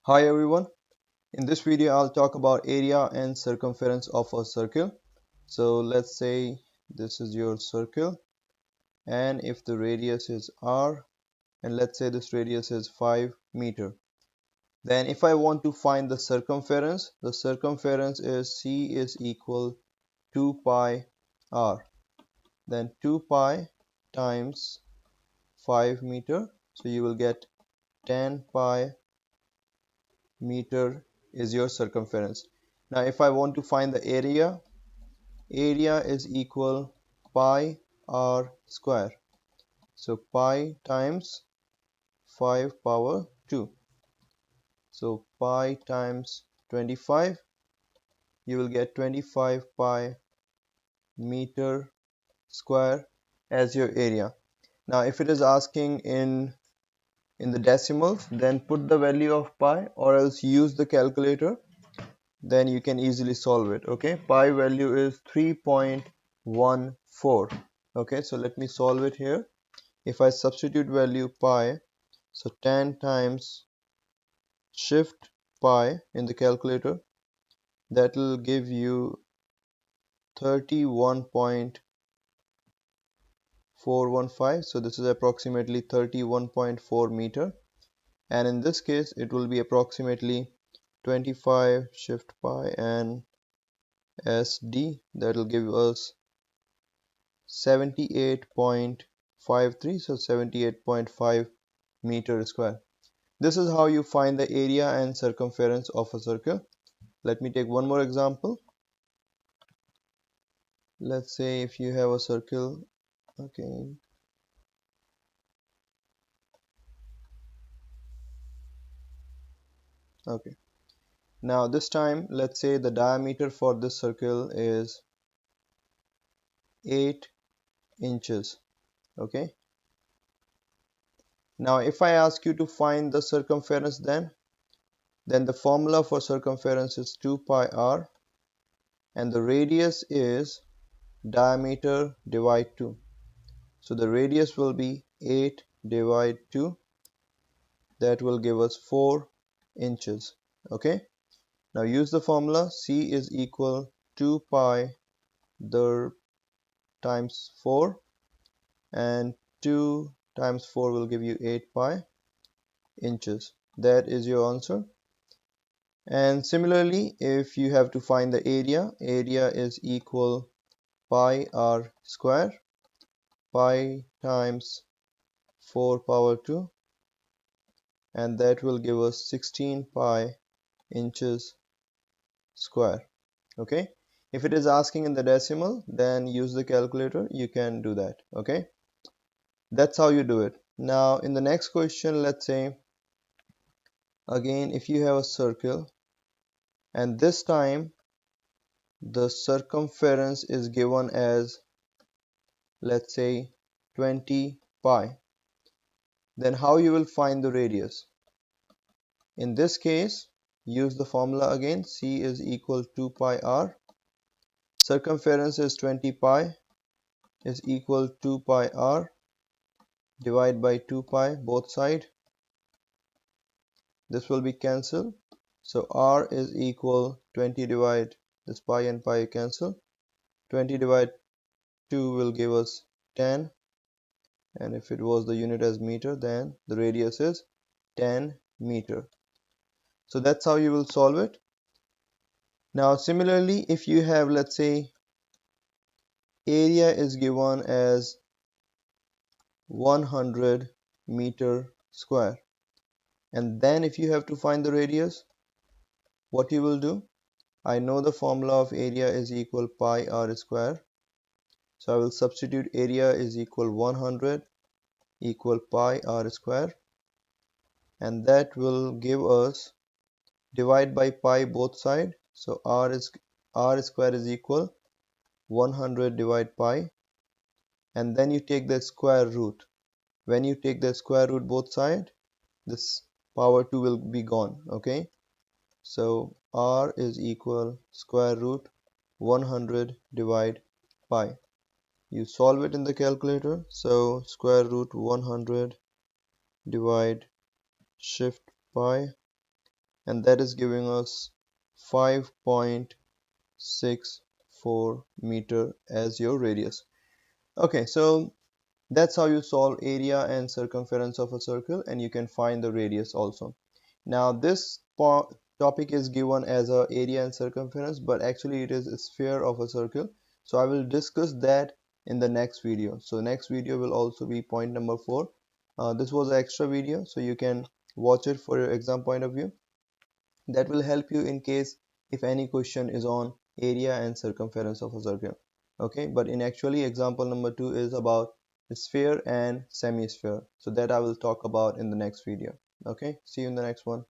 Hi everyone, in this video I'll talk about area and circumference of a circle. So let's say this is your circle, and if the radius is r, and let's say this radius is 5 meter, then if I want to find the circumference is c is equal 2 pi r, then 2 pi times 5 meter, so you will get 10 pi meter is your circumference. Now if I want to find the area is equal pi r square, so pi times 5 power 2, so pi times 25, you will get 25 pi meter square as your area. Now if it is asking in the decimals, then put the value of pi or else use the calculator, then you can easily solve it. Okay, pi value is 3.14. okay, so let me solve it here. If I substitute value pi, so 10 times shift pi in the calculator, that will give you 31.415, so this is approximately 31.4 meter, and in this case it will be approximately 25 shift pi and sd, that will give us 78.53, so 78.5 meter square. This is how you find the area and circumference of a circle. Let me take one more example. Let's say if you have a circle, okay, okay. Now this time, let's say the diameter for this circle is 8 inches, okay. Now if I ask you to find the circumference, then the formula for circumference is 2 pi r, and the radius is diameter divide 2. So the radius will be 8 divide 2, that will give us 4 inches. Okay, now use the formula. C is equal 2 pi the times 4, and 2 times 4 will give you 8 pi inches. That is your answer. And similarly, if you have to find the area is equal pi r square, pi times 4 power 2, and that will give us 16 pi inches square. Okay, if it is asking in the decimal, then use the calculator, you can do that. Okay, that's how you do it. Now in the next question, let's say again if you have a circle, and this time the circumference is given as, let's say, 20 pi, then how you will find the radius? In this case, use the formula again. C is equal to 2 pi r, circumference is 20 pi, is equal to 2 pi r, divide by 2 pi both side, this will be cancelled, so r is equal 20 divide this pi and pi cancel, 20 divide 2 will give us 10, and if it was the unit as meter, then the radius is 10 meter. So that's how you will solve it. Now similarly, if you have, let's say, area is given as 100 meter square, and then if you have to find the radius, what you will do? I know the formula of area is equal pi r square, so I will substitute area is equal 100 equal pi r square, and that will give us divide by pi both side, so r square is equal 100 divide pi, and then you take the square root. When you take the square root both side, this power 2 will be gone. Okay, so r is equal square root 100 divide pi. You solve it in the calculator, so square root 100 divide shift pi, and that is giving us 5.64 meter as your radius. Okay, so that's how you solve area and circumference of a circle, and you can find the radius also. Now this topic is given as a area and circumference, but actually it is a sphere of a circle. So I will discuss that in the next video. So next video will also be point number 4. This was an extra video, so you can watch it for your exam point of view. That will help you in case if any question is on area and circumference of a circle. Okay, but in actually example number 2 is about sphere and semi-sphere, so that I will talk about in the next video. Okay, see you in the next one.